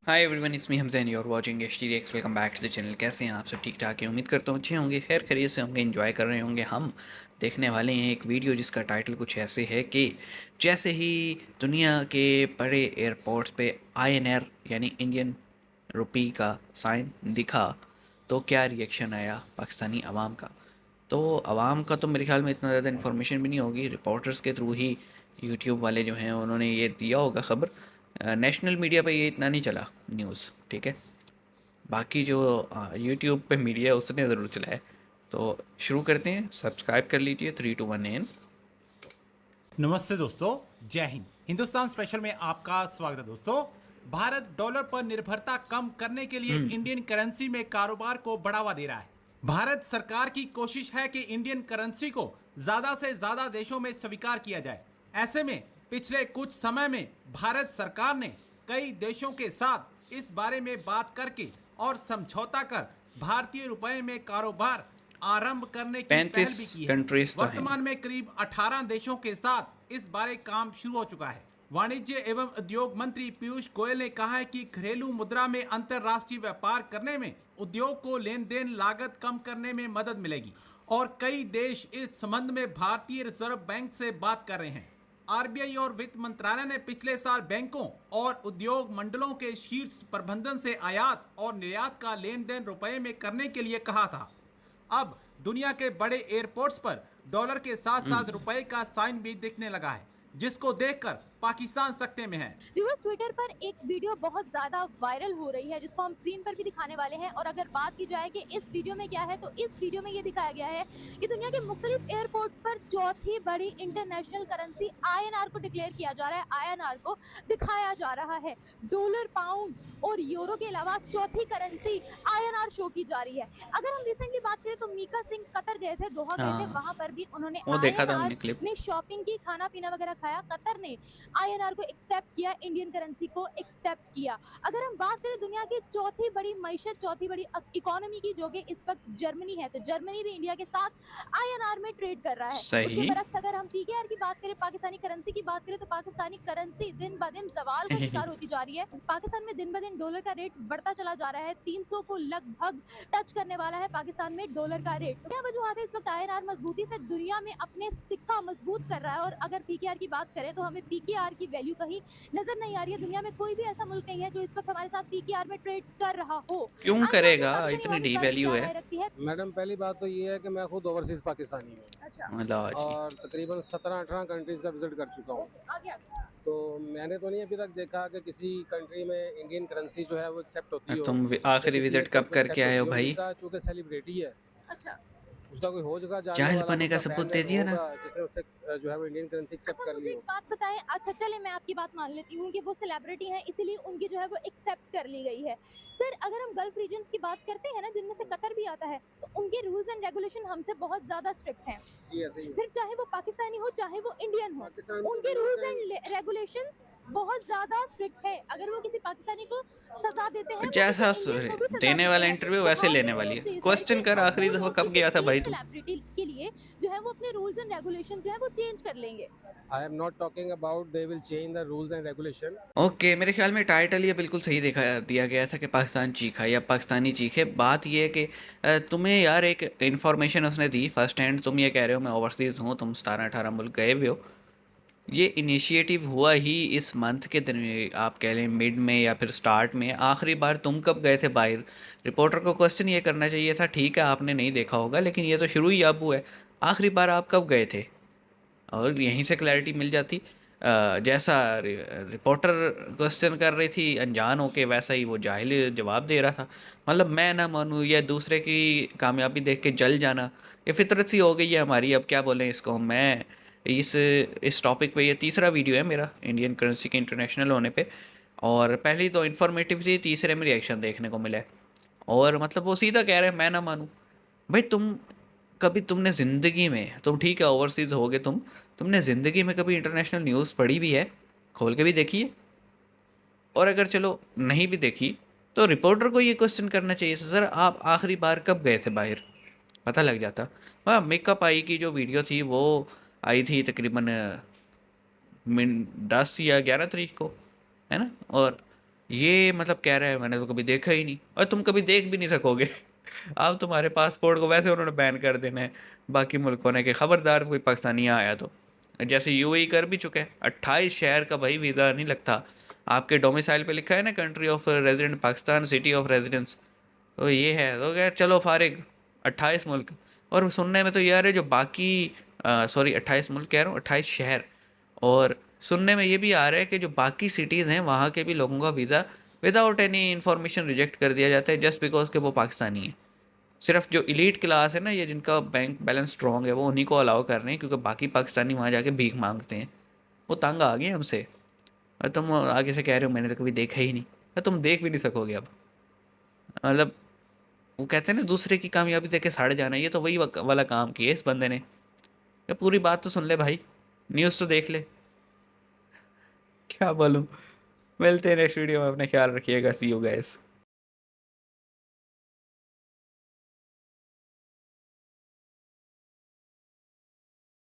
हाय everyone, इसमें Hamzain, you are watching HTX। Welcome back to the channel. कैसे हैं आप सब? ठीक ठाक हैं, उम्मीद करता हूँ अच्छे होंगे, खैर खैरियत से होंगे, एंजॉय कर रहे होंगे। हम देखने वाले हैं एक वीडियो जिसका टाइटल कुछ ऐसे है कि जैसे ही दुनिया के बड़े एयरपोर्ट्स पे INR यानी इंडियन रुपी का साइन दिखा तो क्या रिएक्शन आया पाकिस्तानी अवाम का। तो अवाम का तो मेरे ख्याल में इतना ज़्यादा इन्फॉर्मेशन भी नहीं होगी, रिपोर्टर्स के थ्रू ही यूट्यूब वाले जो हैं उन्होंने ये दिया होगा खबर। नेशनल मीडिया पे ये इतना नहीं चला न्यूज़, ठीक है। बाकी जो यूट्यूब पे मीडिया है उसने ज़रूर चलाया। तो शुरू करते हैं, सब्सक्राइब कर लीजिए 3 2 1 एन। नमस्ते दोस्तों, जय हिंद। हिंदुस्तान स्पेशल में आपका स्वागत है दोस्तों। भारत डॉलर पर निर्भरता कम करने के लिए इंडियन करेंसी में कारोबार को बढ़ावा दे रहा है। भारत सरकार की कोशिश है कि इंडियन करेंसी को ज्यादा से ज्यादा देशों में स्वीकार किया जाए। ऐसे में पिछले कुछ समय में भारत सरकार ने कई देशों के साथ इस बारे में बात करके और समझौता कर भारतीय रुपए में कारोबार आरंभ करने की पहल 35 भी की है। कंट्रीज़ तो हैं। वर्तमान में करीब 18 देशों के साथ इस बारे काम शुरू हो चुका है। वाणिज्य एवं उद्योग मंत्री पीयूष गोयल ने कहा है कि घरेलू मुद्रा में अंतर्राष्ट्रीय व्यापार करने में उद्योग को लेन देन लागत कम करने में मदद मिलेगी और कई देश इस संबंध में भारतीय रिजर्व बैंक से बात कर रहे हैं। आरबीआई और वित्त मंत्रालय ने पिछले साल बैंकों और उद्योग मंडलों के शीर्ष प्रबंधन से आयात और निर्यात का लेन देन रुपए में करने के लिए कहा था। अब दुनिया के बड़े एयरपोर्ट्स पर डॉलर के साथ साथ रुपए का साइन भी दिखने लगा है, जिसको देखकर पाकिस्तान सकते में है। व्यूअर्स, ट्विटर पर एक वीडियो बहुत ज्यादा वायरल हो रही है जिसको हम स्क्रीन पर भी दिखाने वाले हैं। और अगर बात की जाए कि इस वीडियो में क्या है, तो इस वीडियो में ये दिखाया गया है कि दुनिया के मुख्तलिफ एयरपोर्ट्स पर चौथी बड़ी इंटरनेशनल करेंसी INR को डिक्लेयर किया जा रहा है, INR को दिखाया जा रहा है। डॉलर, पाउंड और यूरो के अलावा चौथी करेंसी INR शो की जा रही है। अगर हम रिसेंटली बात करें तो मीका सिंह कतर गए थे, दोहा गए थे, हाँ, वहां पर भी उन्होंने वो देखा था INR हमने क्लिप। में शॉपिंग की, खाना पीना वगैरह खाया। कतर ने INR को एक्सेप्ट किया, इंडियन करेंसी को एक्सेप्ट किया। अगर हम बात करें दुनिया की चौथी बड़ी मईशत, चौथी बड़ी इकोनॉमी की, जो कि इस वक्त जर्मनी है, तो जर्मनी भी इंडिया के साथ INR में ट्रेड कर रहा है। उसके सही। बरक्स अगर हम PKR की बात करें, पाकिस्तानी करेंसी की बात करें, तो पाकिस्तानी करेंसी दिन ब दिन जवाल का शिकार होती जा रही है। पाकिस्तान में दिन ब दिन डॉलर का रेट बढ़ता चला जा रहा है, 300 को लगभग टच करने वाला है पाकिस्तान में डॉलर का रेट। क्या वजूहत है इस वक्त INR मजबूती से दुनिया में अपने सिक्का मजबूत कर रहा है? और अगर PKR की बात करें तो हमें PKR की वैल्यू कहीं नजर नहीं आ रही है। दुनिया में कोई भी ऐसा मुल्क नहीं है जो इस वक्त हमारे साथ PKR में ट्रेड कर रहा हो। क्यों आगे बात करें करेगा? पाकिस्तानी इतनी अवाम इस डी बारे में वैल्यू क्या है। राय रखती है। मैडम, पहली बात तो ये है कि मैं खुद ओवरसीज़ पाकिस्तानी हूँ अच्छा, ला जी। और तकरीबन 17-18 कंट्रीज़ का विज़िट कर चुका हूँ। आगे आगे। तो मैंने तो नहीं अभी तक देखा कि किसी कंट्री में इंडियन करेंसी जो है वो एक्सेप्ट होती हो तुम या आखिरी किसी विजिट कब एयरपोर्ट पे करके एक्सेप्ट आए होती हो हो। भाई? इनका चूँकि सेलिब्रिटी है, अच्छा उसका कोई हो जगह जानने जाहिल वाला, पने का उसका सबूत फैन दे दिया ना। होगा जिसने उससे जो है वो इंडियन करेंसी एक्सेप्ट अच्छा, कर ली मुझे एक हो। बात बताएं। अच्छा, चले मैं आपकी बात मान लेती हूँ कि वो सेलिब्रिटी हैं, इसीलिए उनकी जो है वो एक्सेप्ट कर ली गई है। सर, अगर हम गल्फ रीजन्स की बात करते हैं ना, जिनमें से कतर भी आता है, तो उनके रूल्स एंड रेगुलेशन हमसे बहुत ज्यादा स्ट्रिक्ट हैं। जी, ऐसे ही है। फिर चाहे वो पाकिस्तानी हो, चाहे वो इंडियन हो, पाकिस्तान में उनके rules rules and and regulations बहुत ज्यादा स्ट्रिक्ट है। अगर वो किसी पाकिस्तानी को सजा देते हैं, वो किसी जैसा इंडियन को भी सजा देने देते वाला हैं। इंटरव्यू तो वैसे हाउ लेने कैन वाली यू है। से सर क्वेश्चन कि कर आखिरी वो दफा लोग कब किसी गया था भाई एक तू? सेलिब्रिटी के लिए जो है वो अपने रूल्स एंड रेगुलेशंस जो है वो चेंज कर लेंगे? I am not talking about they will change the rules and regulation. Okay, मेरे ख्याल में टाइटल ये बिल्कुल सही दिखा दिया गया था कि पाकिस्तान चीखा या पाकिस्तानी चीखे। बात ये है कि तुम्हें यार एक इन्फॉर्मेशन उसने दी फर्स्ट हैंड। तुम ये कह रहे हो मैं ओवरसीज़ हूँ, तुम 17-18 मुल्क गए हुए हो। ये इनिशिएटिव हुआ ही इस मंथ के दिन में, आप कह लें मिड में या फिर स्टार्ट में। आखिरी बार तुम कब गए थे बाहर? रिपोर्टर को क्वेश्चन ये करना चाहिए था, ठीक है आपने नहीं देखा होगा लेकिन ये तो शुरू ही अब हुआ है। आखिरी बार आप कब गए थे? और यहीं से क्लैरिटी मिल जाती। जैसा रिपोर्टर क्वेश्चन कर रही थी अनजान होके, वैसा ही वो जाहिल जवाब दे रहा था। मतलब मैं ना मानूँ या दूसरे की कामयाबी देख के जल जाना, ये फितरत सी हो गई है हमारी। अब क्या बोलें इसको। मैं इस टॉपिक पे ये तीसरा वीडियो है मेरा इंडियन करेंसी के इंटरनेशनल होने पे। और पहली तो इन्फॉर्मेटिव थी, तीसरे में रिएक्शन देखने को मिला है। और मतलब वो सीधा कह रहे हैं मैं ना मानूँ। भाई तुम कभी तुमने ज़िंदगी में, तुम ठीक है ओवरसीज़ होगे तुमने ज़िंदगी में कभी इंटरनेशनल न्यूज़ पढ़ी भी है? खोल के भी देखी है? और अगर चलो नहीं भी देखी तो रिपोर्टर को ये क्वेश्चन करना चाहिए था, सर आप आखिरी बार कब गए थे बाहर? पता लग जाता। हाँ, मेकअप आई की जो वीडियो थी वो आई थी तकरीबन 10 या 11 तारीख को, है ना? और ये मतलब कह रहा है मैंने तो कभी देखा ही नहीं, और तुम कभी देख भी नहीं सकोगे। अब तुम्हारे पासपोर्ट को वैसे उन्होंने बैन कर देना है बाकी मुल्कों ने कि खबरदार कोई पाकिस्तानी यहाँ आया तो। जैसे यूएई कर भी चुके हैं, 28 शहर का भाई वीज़ा नहीं लगता। आपके डोमिसाइल पे लिखा है ना country of resident Pakistan, city of residence, तो ये है तो क्या, चलो फारिग 28 मुल्क। और सुनने में तो यार है जो बाकी, सॉरी 28 मुल्क कह रहा हूँ, 28 शहर। और सुनने में ये भी आ रहा है कि जो बाकी सिटीज़ हैं वहाँ के भी लोगों का visa without any information reject कर दिया जाता है, जस्ट बिकॉज के वो पाकिस्तानी है। सिर्फ जो इलीट क्लास है ना, ये जिनका बैंक बैलेंस स्ट्रॉन्ग है, वो उन्हीं को अलाउ कर रहे हैं, क्योंकि बाकी पाकिस्तानी वहाँ जाके भीख मांगते हैं। वो तंग आ गए हमसे। और तुम आगे से कह रहे हो मैंने तो कभी देखा ही नहीं, और तुम देख भी नहीं सकोगे अब। मतलब वो कहते हैं ना दूसरे की कामयाबी देख के सड़ जाना, ये तो वही वाला काम किया इस बंदे ने। या पूरी बात तो सुन ले भाई, न्यूज़ तो देख ले। क्या बोलूँ। मिलते हैं नेक्स्ट वीडियो में, अपना ख्याल रखिएगा, सी यू गाइस।